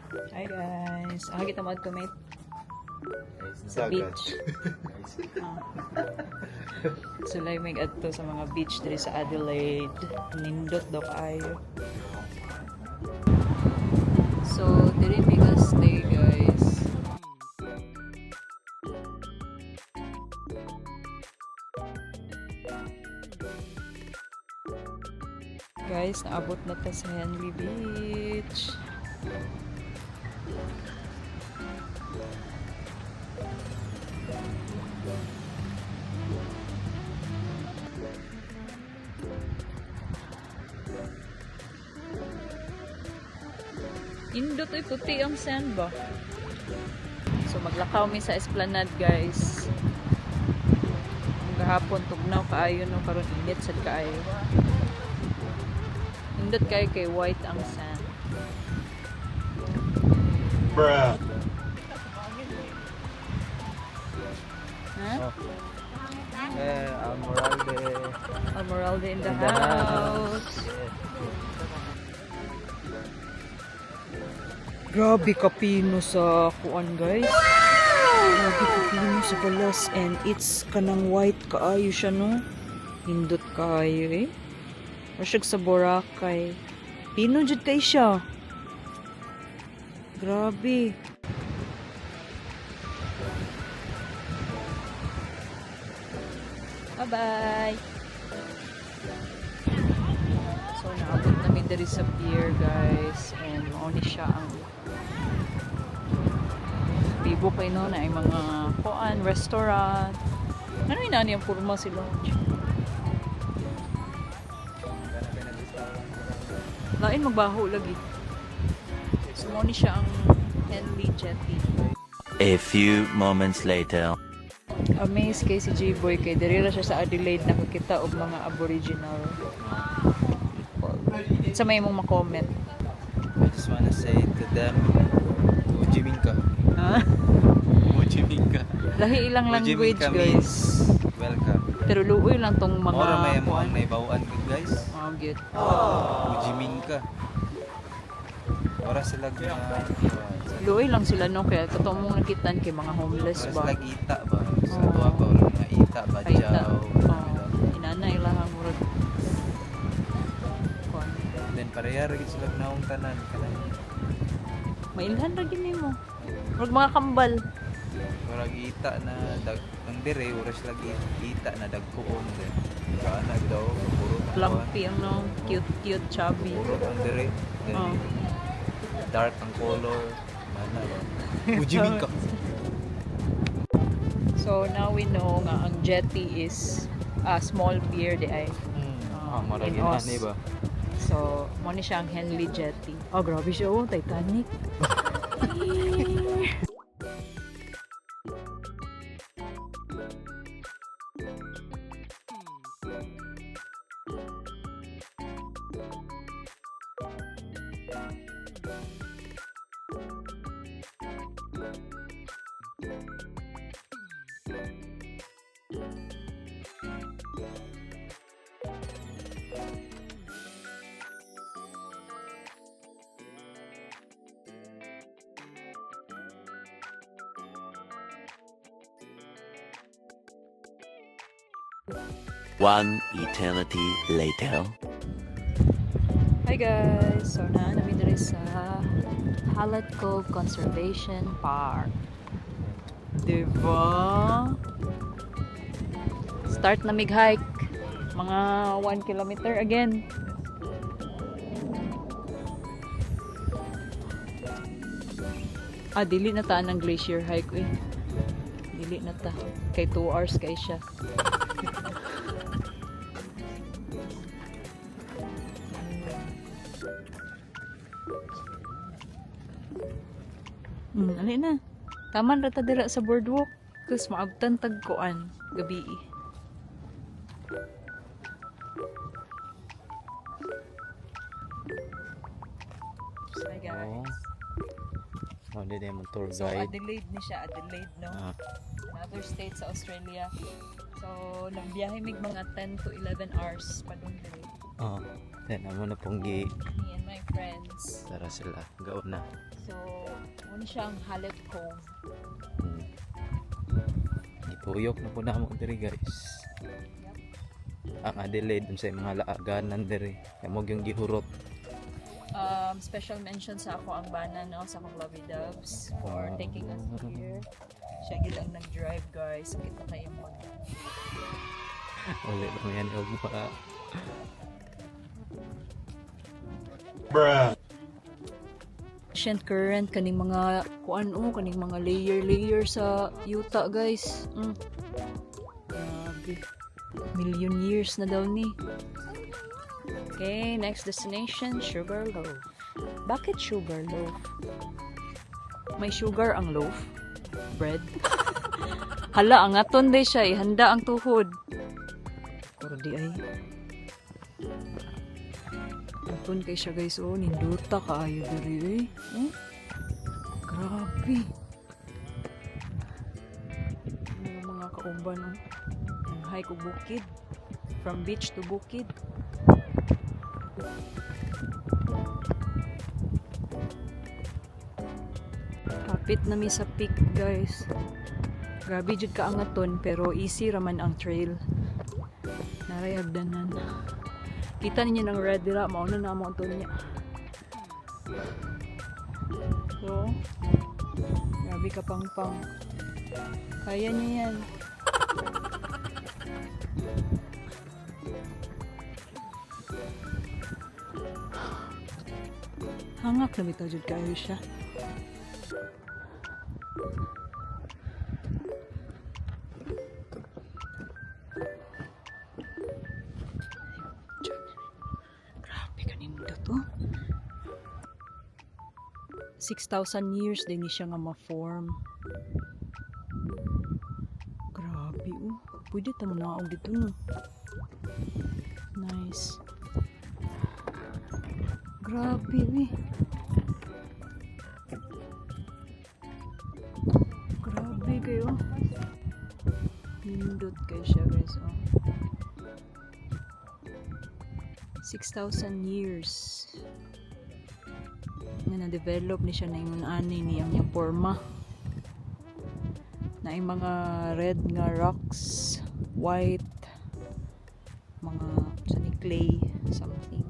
Hi guys. Kita mag-commit sa beach. Sulay may adto sa mga beach diri sa Adelaide. Nindot daw kaayo. So, diri may stay guys. Guys, naabot na ta sa Henley Beach. Indot ay puti ang sand ba? So maglakaw mi sa Esplanade guys. Gahapon tugnaw kaayo no karon init sad kaayo. Indot kay white ang sand. Bruh. Huh? Almoralde. Almoralde in the house. Grabe kapino sa kuan guys. Grabe kapino sa balas and it's kanang white kaayo siya no. Hindot kaayo eh. Masyag sa Boracay. Pino jud kay siya. Grabe. Bye-bye. So, naabot namin diri sa pier, guys. And mauni siya ang bibo kay no na ay mga kuan, restaurant. Ano yun ang purma sila? Lain magbaho lagi. So, mauni siya ang Henley Jetty. A few moments later. Amazed kay si J-Boy kay diri ra siya sa Adelaide nakakita og mga aboriginal people. Sa may mong ma-comment. I just wanna say to them, Mujiminka. Ha? Mujiminka. Lahi ilang language guys. Welcome. Pero luoy lang tong mga Ora may mo ang naibawaan good guys. Oh, good. Mujiminka. Ora sila na Luoy lang sila no kaya katong mong nakitan kay mga homeless ora ba. sila ita ba. Sa tuwa ba wala nga ita ba Kaita. jaw. Inanay lang ang murag. Kuan. Then pareha ra gid sila naong tanan kanang Mailhan ra gyud nimo. Murag mga kambal. ora ita na dag ang dire ora sila ita na dagkuon din. Kana daw puro Plumpy ang no, cute chubby. puro ang dire. Then Oh. dark ang color. Mana ba? Mujiminka. So now we know nga ang jetty is a small pier di ay. Marami in na Oz. ni ba? So mo ni siya ang Henley Jetty. Oh grabe siya oh, Titanic. One eternity later. Hi guys! So namin diri sa Hallett Cove Conservation Park. Diba? Start na mig-hike. Mga 1 kilometer again. Dili na ta ng glacier hike eh. Dili na ta. Kay 2 hours kay siya. Ali na. Taman rata dira sa boardwalk. Kus maabtan tagkuan gabi. Hi guys. Oh, hindi na yung tour So guide. Adelaide ni siya, Adelaide no. Another state sa Australia. So nagbiyahe mig mga 10 to 11 hours padung diri. Yan, amo na pong gi. Me and my friends. Tara sila. Gaon na. So, ano siyang Hallet Cove. Gituyok na po na mo diri guys. Ang Adelaide dun sa mga laaganan diri. Kamo yung gihurot. Special mention sa ako ang bana no sa akong Lovey Doves for taking us here. Siya gid ang nag-drive guys. Kita kayo mo. Ulit lang yan. Huwag mo pa. Ancient current kaning mga kuan kaning mga layer sa yuta guys. Grabe. Million years na daw ni. Okay, next destination, Sugarloaf. Bakit Sugarloaf? May sugar ang loaf? Bread? Hala, ang aton day siya, ihanda ang tuhod. Pero di ay. Aton kay siya guys, ninduta kaayo diri eh. Grabe. Mga kauban ang hike og bukid. From beach to bukid. Kapit na mi sa peak guys. Grabe jud ka ang aton pero easy raman ang trail. Naray agdanan. Kita ninyo ng red dira, mauna na mo aton niya. So, grabe ka pang. Kaya niya yan. Hangak na bitaw jud kayo siya. Grabe kanindot to. 6,000 years din ni siya nga ma-form. Grabe Pwede ta manaog dito no. Nice. Grabe Grabe kayo. Nindot kayo siya guys 6,000 years nga na-develop ni siya na yung ani niyang yung forma na yung mga red nga rocks, white mga clay something.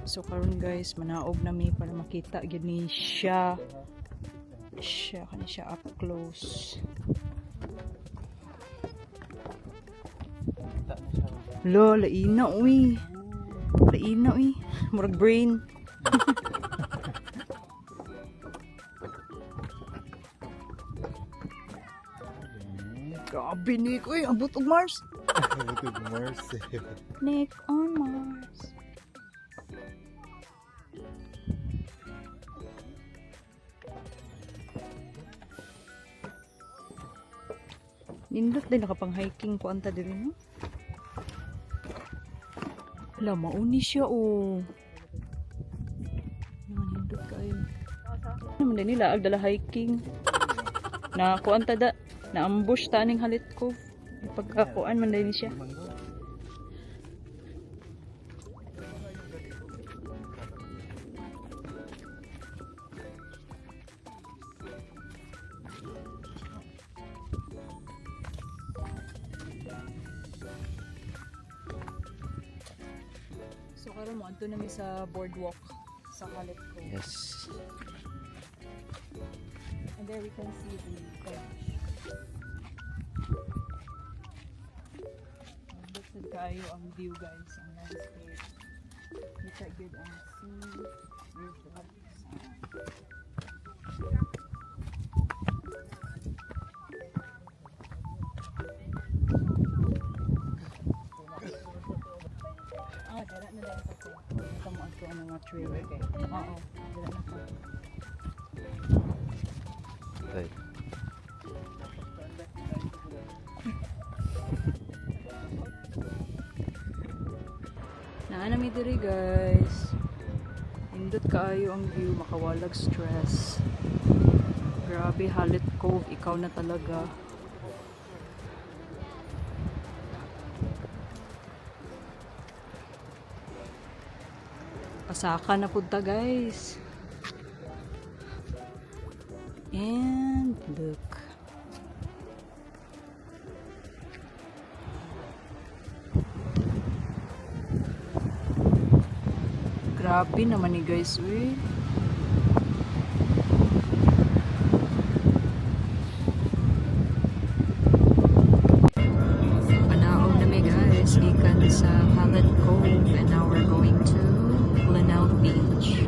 So karon guys, manaog na mi para makita gyud ni siya kani siya up close. Lo, laina uy. Murag brain. Grabe Nick, uy, abot og Mars. Abot og Mars. Nick on Mars. Nindot din nakapang hiking ko anta diri no. Hala, mauni siya nindot kayo. Naman din nila agdala hiking. Na kuanta da na ambush taning halit ko. Pagkakuan man din siya. So karon mo adto na mi sa boardwalk sa halit ko. Yes. And there we can see the bench. Good kayo ang view guys, ang landscape. Kita good ang sea, river, dala na lang ito. Ito mo ako ang mga trail. Okay. Oo, dala na ito. Okay. Naanami diri guys. Indot kaayo ang view, makawalag stress. Grabe, Hallet Cove, ikaw na talaga. Pasaka na punta guys. And look. Grabe naman ni guys, uy. Panaog na may guys, ikan sa Hallet Cove, and now we're going to Glenelg Beach.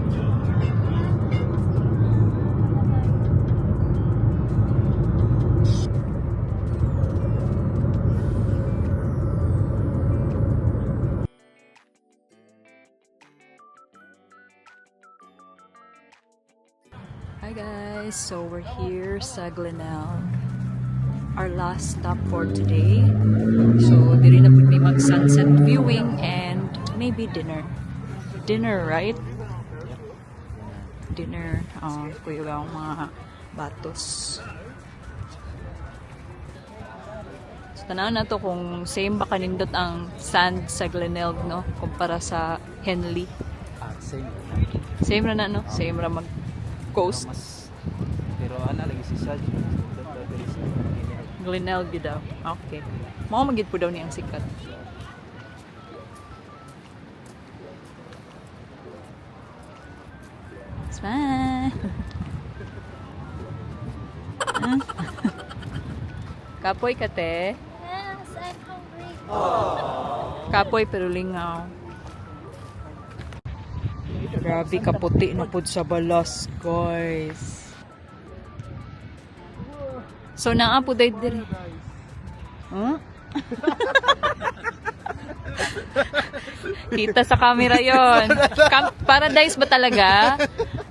Hi guys, so we're here sa Glenelg. Our last stop for today. So, diri na po may mag-sunset viewing and maybe dinner. Dinner, right? Dinner. Kuya ang mga batos. So, tanaw na to kung same ba kanindot ang sand sa Glenelg, no? Kumpara sa Henley. Same. Same ra na, no? Same ra mag coast. Pero ana lagi si Sal. Glenelg yun daw. Okay. Mga magid po daw niyang sikat. Smile! Kapoy ka, te? Yes, I'm hungry. Kapoy pero lingaw. Grabe kaputi na pod sa balas, guys. So, naa po dahil diri. Huh? Kita sa camera yon. Paradise ba talaga?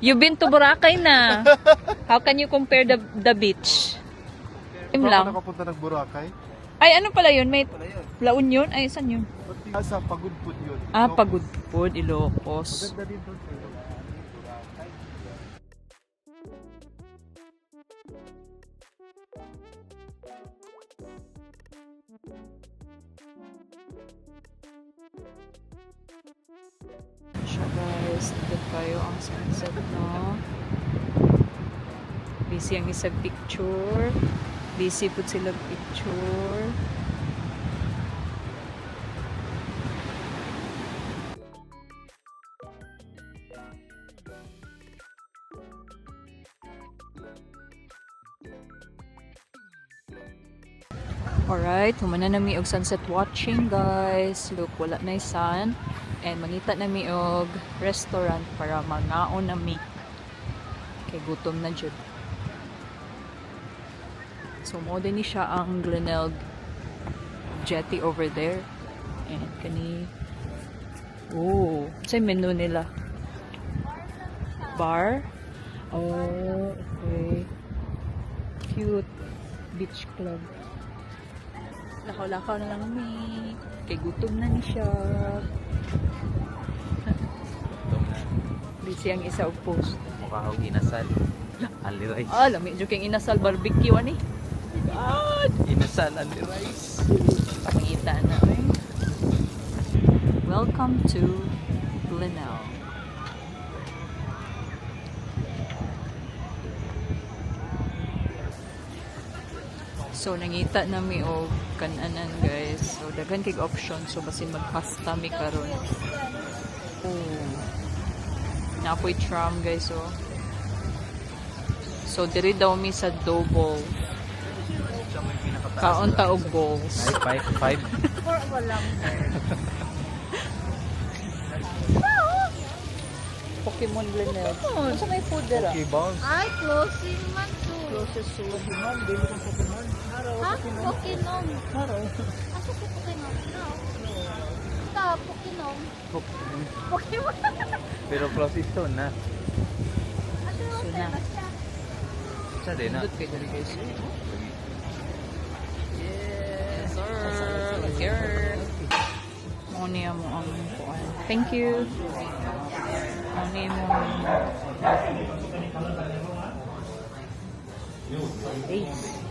You've been to Boracay na. How can you compare the beach? Same lang. Nakapunta ng Boracay? Ay, ano pala yun? May La Union? Ay, saan yun? Sa Pagudpud yun. Ah, Pagudpud, Ilocos. Maganda din doon sa Boracay. Siya guys, dito kayo ang sunset, no? Busy ang isang picture. Busy po sila picture. Alright, humana na mi og sunset watching guys. Look, wala na yung sun. And mangita na mi og restaurant para mangaon na mi. Kay gutom na jud. So mo din ni siya ang Glenelg jetty over there. And kani oh, sa menu nila. Bar. Oh, okay. Cute beach club. Lakaw-lakaw na lang mi. Kay gutom na ni siya. Busy ang isa og post. Mukha akong inasal. Ali rice. Ah, lami jud kay inasal barbecue ani. God! Inasal ali rice. Pangita na eh. Welcome to Glenelg. So nangita na mi og kananan guys. So daghan kay option so basin magpasta mi karon. Oh. Napoy tram guys so. So diri daw mi sa double. Kaon ta og balls. Ay, 5. Pokemon Glenelg. Ano may food dira? Okay, boss. Ay, closing man to. Closest to Pokemon, dili ko Pokemon. Ha? Pokemon. Asa si Pokemon? No. Ito, Pokemon. Pokemon. Pero close ito na. Asa So na. Sa din na. Pindot kayo dali guys. Yes, sir. Here. Mo niya mo ang kuan. Thank you. Mo niya mo. Ace.